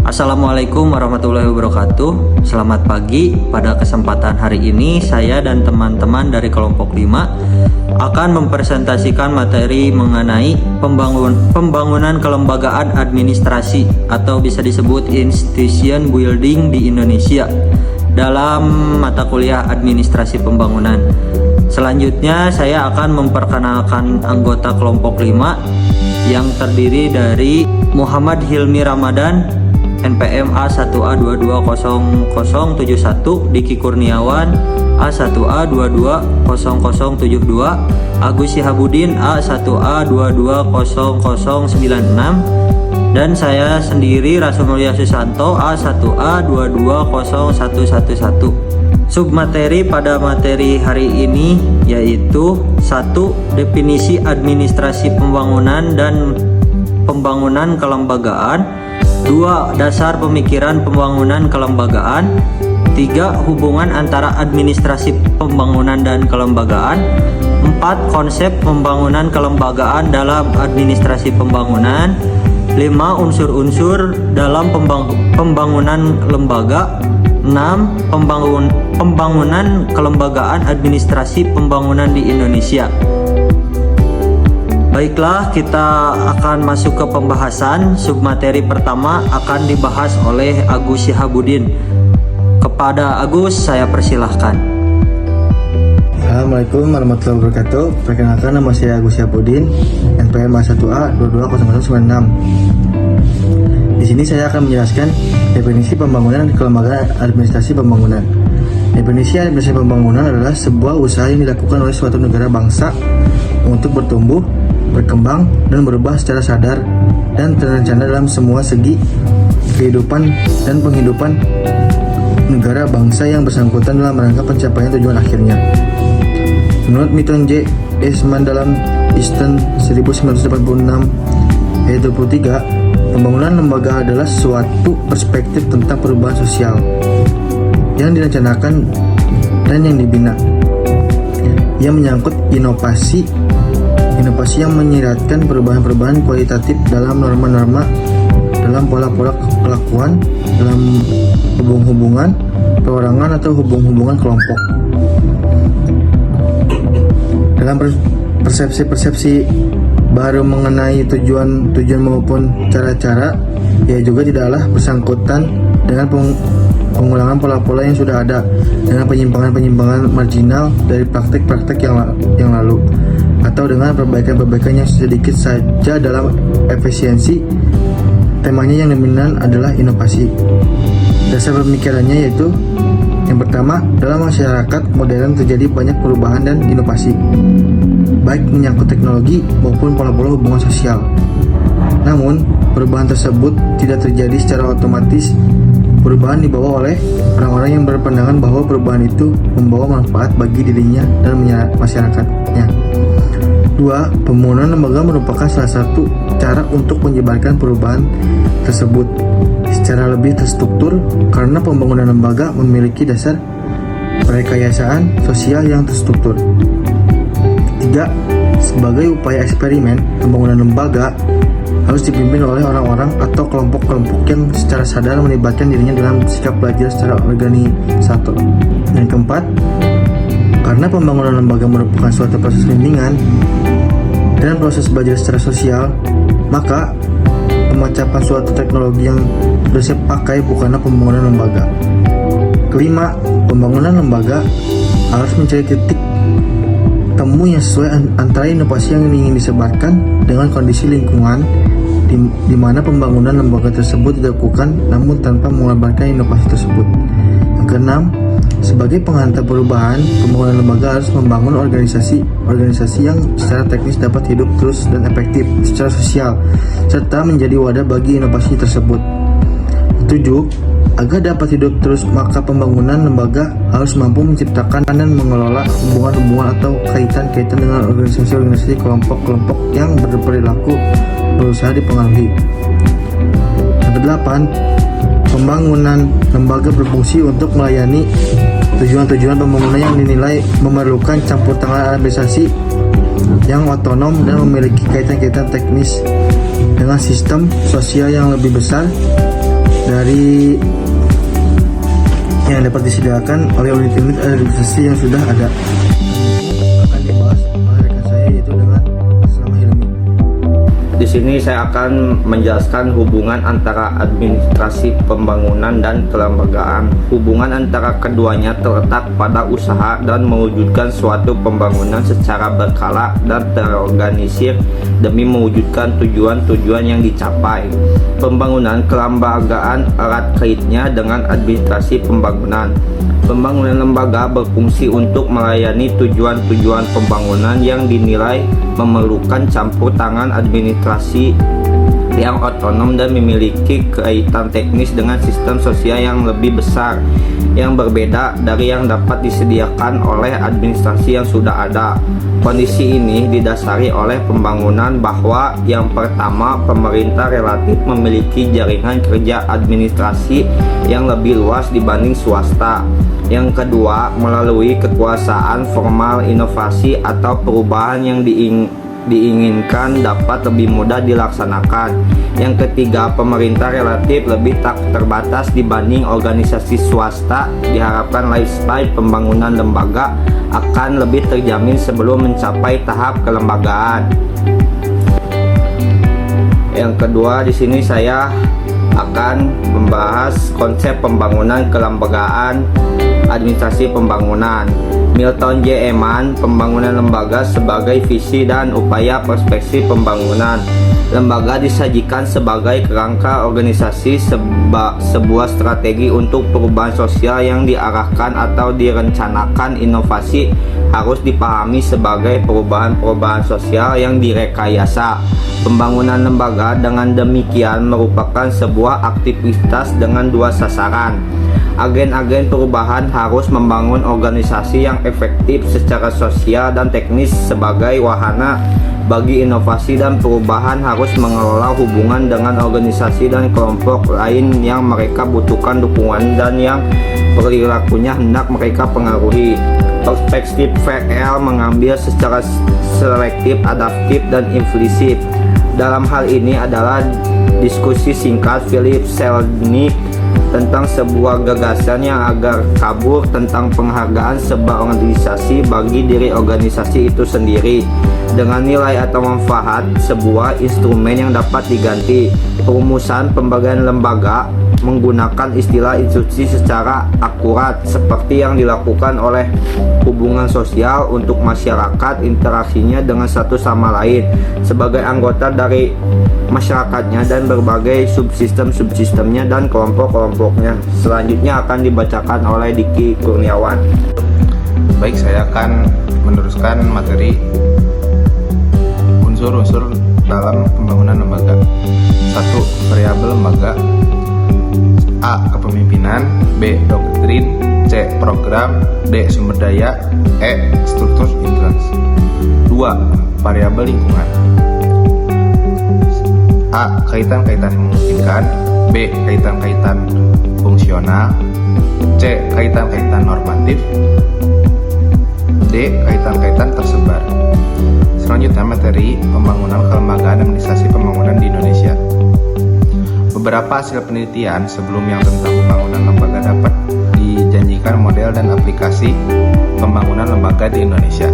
Assalamualaikum warahmatullahi wabarakatuh. Selamat pagi. Pada kesempatan hari ini saya dan teman-teman dari kelompok 5 akan mempresentasikan materi mengenai pembangunan kelembagaan administrasi atau bisa disebut institution building di Indonesia dalam mata kuliah administrasi pembangunan. Selanjutnya saya akan memperkenalkan anggota kelompok 5 yang terdiri dari Muhammad Hilmi Ramadan, NPM A1A220071, Diki Kurniawan A1A220072, Agus Syihabudin A1A220096, dan saya sendiri Rasumulya Susanto A1A220111. Submateri pada materi hari ini yaitu 1. Definisi administrasi pembangunan dan pembangunan kelembagaan. 2. Dasar pemikiran pembangunan kelembagaan. 3. Hubungan antara administrasi pembangunan dan kelembagaan. 4. Konsep pembangunan kelembagaan dalam administrasi pembangunan. 5. Unsur-unsur dalam pembangunan lembaga. 6. Pembangunan kelembagaan administrasi pembangunan di Indonesia. Baiklah, kita akan masuk ke pembahasan. Submateri pertama akan dibahas oleh Agus Syihabudin. Kepada Agus, saya persilahkan. Assalamualaikum warahmatullahi wabarakatuh. Perkenalkan, nama saya Agus Syihabudin, NPM A1A220096. Di sini saya akan menjelaskan definisi pembangunan kelembagaan administrasi pembangunan. Definisi administrasi pembangunan adalah sebuah usaha yang dilakukan oleh suatu negara bangsa untuk bertumbuh, berkembang, dan berubah secara sadar dan terencana dalam semua segi kehidupan dan penghidupan negara bangsa yang bersangkutan dalam rangka pencapaian tujuan akhirnya. Menurut Milton J. Eastman dalam Easton 1986 ayat 23, pembangunan lembaga adalah suatu perspektif tentang perubahan sosial yang direncanakan dan yang dibina, yang menyangkut inovasi yang menyiratkan perubahan-perubahan kualitatif dalam norma-norma, dalam pola-pola kelakuan, dalam hubungan perorangan atau hubungan kelompok. Dalam persepsi-persepsi baru mengenai tujuan maupun cara-cara, ia juga tidaklah bersangkutan dengan pengulangan pola-pola yang sudah ada, dengan penyimpangan-penyimpangan marginal dari praktek-praktek yang lalu, atau dengan perbaikan-perbaikan yang sedikit saja dalam efisiensi. Temanya yang dominan adalah inovasi. Dasar pemikirannya yaitu, yang pertama, dalam masyarakat modern terjadi banyak perubahan dan inovasi, baik menyangkut teknologi maupun pola-pola hubungan sosial. Namun, perubahan tersebut tidak terjadi secara otomatis. Perubahan dibawa oleh orang-orang yang berpandangan bahwa perubahan itu membawa manfaat bagi dirinya dan masyarakatnya. 2. Pembangunan lembaga merupakan salah satu cara untuk menyebarkan perubahan tersebut secara lebih terstruktur, karena pembangunan lembaga memiliki dasar perekayasaan sosial yang terstruktur. 3. Sebagai upaya eksperimen, pembangunan lembaga harus dipimpin oleh orang-orang atau kelompok-kelompok yang secara sadar melibatkan dirinya dalam sikap belajar secara organisator. Yang keempat, karena pembangunan lembaga merupakan suatu proses bimbingan dan proses belajar secara sosial, maka pemacapan suatu teknologi yang sudah siap pakai bukanlah pembangunan lembaga. Kelima, pembangunan lembaga harus mencari titik temu yang sesuai antara inovasi yang ingin disebarkan dengan kondisi lingkungan di mana pembangunan lembaga tersebut dilakukan, namun tanpa mengabarkan inovasi tersebut. Yang keenam, sebagai penghantar perubahan, pembangunan lembaga harus membangun organisasi yang secara teknis dapat hidup terus dan efektif secara sosial, serta menjadi wadah bagi inovasi tersebut. 7. Agar dapat hidup terus, maka pembangunan lembaga harus mampu menciptakan dan mengelola hubungan-hubungan atau kaitan-kaitan dengan organisasi-organisasi kelompok-kelompok yang berperilaku berusaha dipengaruhi. Yang ke-8, pembangunan lembaga berfungsi untuk melayani tujuan-tujuan pembangunan yang dinilai memerlukan campur tangan administrasi yang otonom dan memiliki kaitan-kaitan teknis dengan sistem sosial yang lebih besar dari yang dapat disediakan oleh unit-unit administrasi yang sudah ada. Akan dibahas oleh rekan saya yaitu dengan Selama Hilmi. Di sini saya akan menjelaskan hubungan antara administrasi pembangunan dan kelembagaan. Hubungan antara keduanya terletak pada usaha dan mewujudkan suatu pembangunan secara berkala dan terorganisir demi mewujudkan tujuan-tujuan yang dicapai. Pembangunan kelembagaan erat kaitnya dengan administrasi pembangunan. Pembangunan lembaga berfungsi untuk melayani tujuan-tujuan pembangunan yang dinilai memerlukan campur tangan administrasi yang otonom dan memiliki kaitan teknis dengan sistem sosial yang lebih besar, yang berbeda dari yang dapat disediakan oleh administrasi yang sudah ada. Kondisi ini didasari oleh pembangunan bahwa yang pertama, pemerintah relatif memiliki jaringan kerja administrasi yang lebih luas dibanding swasta. Yang kedua, melalui kekuasaan formal, inovasi atau perubahan yang diinginkan dapat lebih mudah dilaksanakan. Yang ketiga, pemerintah relatif lebih tak terbatas dibanding organisasi swasta. Diharapkan lifestyle pembangunan lembaga akan lebih terjamin sebelum mencapai tahap kelembagaan. Yang kedua, di sini saya akan membahas konsep pembangunan kelembagaan administrasi pembangunan. Milton J. Eman, pembangunan lembaga sebagai visi dan upaya perspektif pembangunan. Lembaga disajikan sebagai kerangka organisasi sebuah strategi untuk perubahan sosial yang diarahkan atau direncanakan. Inovasi harus dipahami sebagai perubahan-perubahan sosial yang direkayasa. Pembangunan lembaga dengan demikian merupakan sebuah aktivitas dengan dua sasaran. Agen-agen perubahan harus membangun organisasi yang efektif secara sosial dan teknis sebagai wahana bagi inovasi, dan perubahan harus mengelola hubungan dengan organisasi dan kelompok lain yang mereka butuhkan dukungan dan yang perilakunya hendak mereka pengaruhi. Perspektif VL mengambil secara selektif, adaptif, dan implisit. Dalam hal ini adalah diskusi singkat Philip Selznick tentang sebuah gagasan yang agak kabur tentang penghargaan sebuah organisasi bagi diri organisasi itu sendiri dengan nilai atau manfaat sebuah instrumen yang dapat diganti. Perumusan pembagian lembaga menggunakan istilah institusi secara akurat seperti yang dilakukan oleh hubungan sosial untuk masyarakat, interaksinya dengan satu sama lain sebagai anggota dari masyarakatnya dan berbagai subsistem-subsistemnya dan kelompok-kelompoknya. Selanjutnya akan dibacakan oleh Diki Kurniawan. Baik, saya akan meneruskan materi unsur-unsur dalam pembangunan lembaga. 1. Variabel lembaga. A. Kepemimpinan. B. Doktrin. C. Program. D. Sumber daya. E. Struktur interaksi. 2. Variabel lingkungan. A. Kaitan-kaitan yang memungkinkan. B. Kaitan-kaitan fungsional. C. Kaitan-kaitan normatif. D. Kaitan-kaitan tersebar. Selanjutnya materi pembangunan kelembagaan administrasi pembangunan di Indonesia. Beberapa hasil penelitian sebelum yang tentang pembangunan lembaga dapat dijanjikan model dan aplikasi pembangunan lembaga di Indonesia.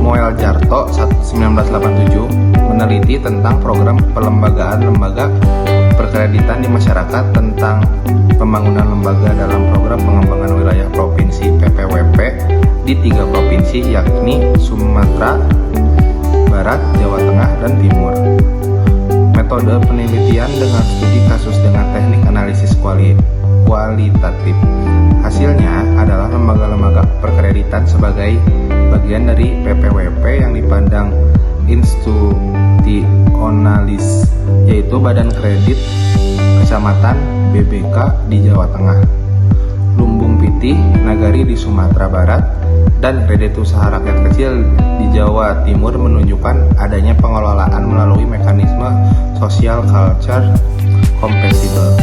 Moel Jarto 1987 meneliti tentang program pelembagaan lembaga perkreditan di masyarakat tentang pembangunan lembaga dalam program pengembangan wilayah provinsi PPWP di 3 provinsi yakni Sumatera Barat, Jawa Tengah, dan Timur. Metode penelitian dengan studi kasus dengan teknik analisis kualitatif. Hasilnya adalah lembaga-lembaga perkreditan sebagai bagian dari PPWP yang dipandang institusionalis, yaitu Badan Kredit Kecamatan BBK di Jawa Tengah, Lumbung Piti Nagari di Sumatera Barat, dan Kredit Usaha Rakyat Kecil di Jawa Timur menunjukkan adanya pengelolaan melalui mekanisme social culture compatible.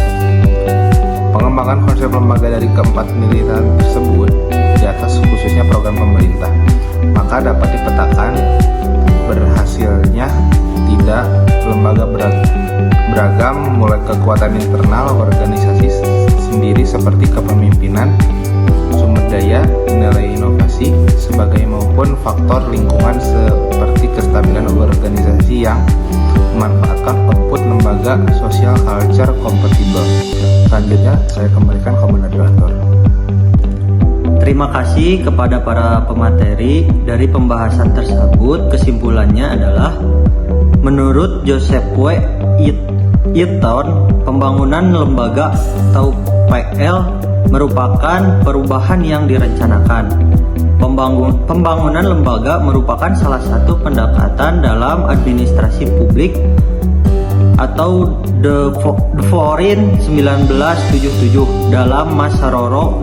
Pengembangan konsep lembaga dari keempat penelitian tersebut di atas khususnya program pemerintah, maka dapat dipetakan berhasilnya tidak lembaga beragam mulai kekuatan internal organisasi sendiri seperti kepemimpinan, sumber daya, nilai inovasi sebagai maupun faktor lingkungan seperti kestabilan organisasi yang memanfaatkan output lembaga social culture compatible. Selanjutnya saya kembalikan ke moderator. Terima kasih kepada para pemateri. Dari pembahasan tersebut, kesimpulannya adalah menurut Joseph W. Eaton, pembangunan lembaga atau PL merupakan perubahan yang direncanakan. Pembangunan lembaga merupakan salah satu pendekatan dalam administrasi publik atau The Foreign 1977 dalam Masaroro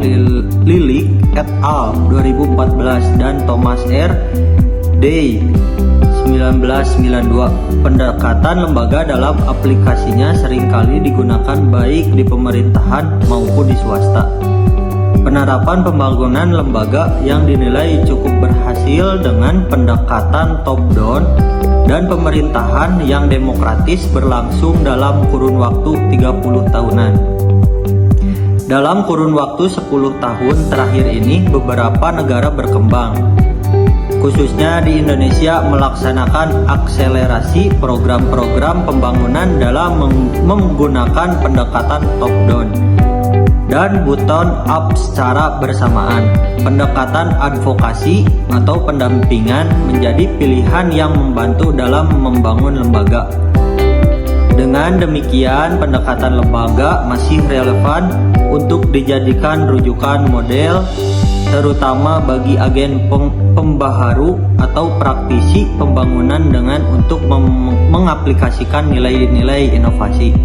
Lilik et al. 2014 dan Thomas R. Day 1992. Pendekatan lembaga dalam aplikasinya seringkali digunakan baik di pemerintahan maupun di swasta. Penerapan pembangunan lembaga yang dinilai cukup berhasil dengan pendekatan top-down dan pemerintahan yang demokratis berlangsung dalam kurun waktu 30 tahunan. Dalam kurun waktu 10 tahun terakhir ini, beberapa negara berkembang, khususnya di Indonesia, melaksanakan akselerasi program-program pembangunan dalam menggunakan pendekatan top-down dan bottom-up secara bersamaan. Pendekatan advokasi atau pendampingan menjadi pilihan yang membantu dalam membangun lembaga. Dengan demikian, pendekatan lembaga masih relevan untuk dijadikan rujukan model, terutama bagi agen pembaharu atau praktisi pembangunan dengan untuk mengaplikasikan nilai-nilai inovasi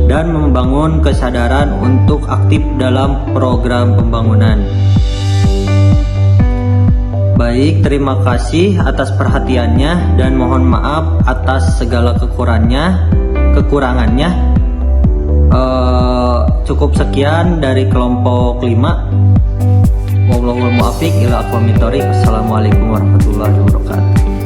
dan membangun kesadaran untuk aktif dalam program pembangunan. Baik, terima kasih atas perhatiannya dan mohon maaf atas segala kekurangannya. Cukup sekian dari kelompok 5. Wallahul muwaffiq ila aqwamit thoriq. Assalamualaikum warahmatullahi wabarakatuh.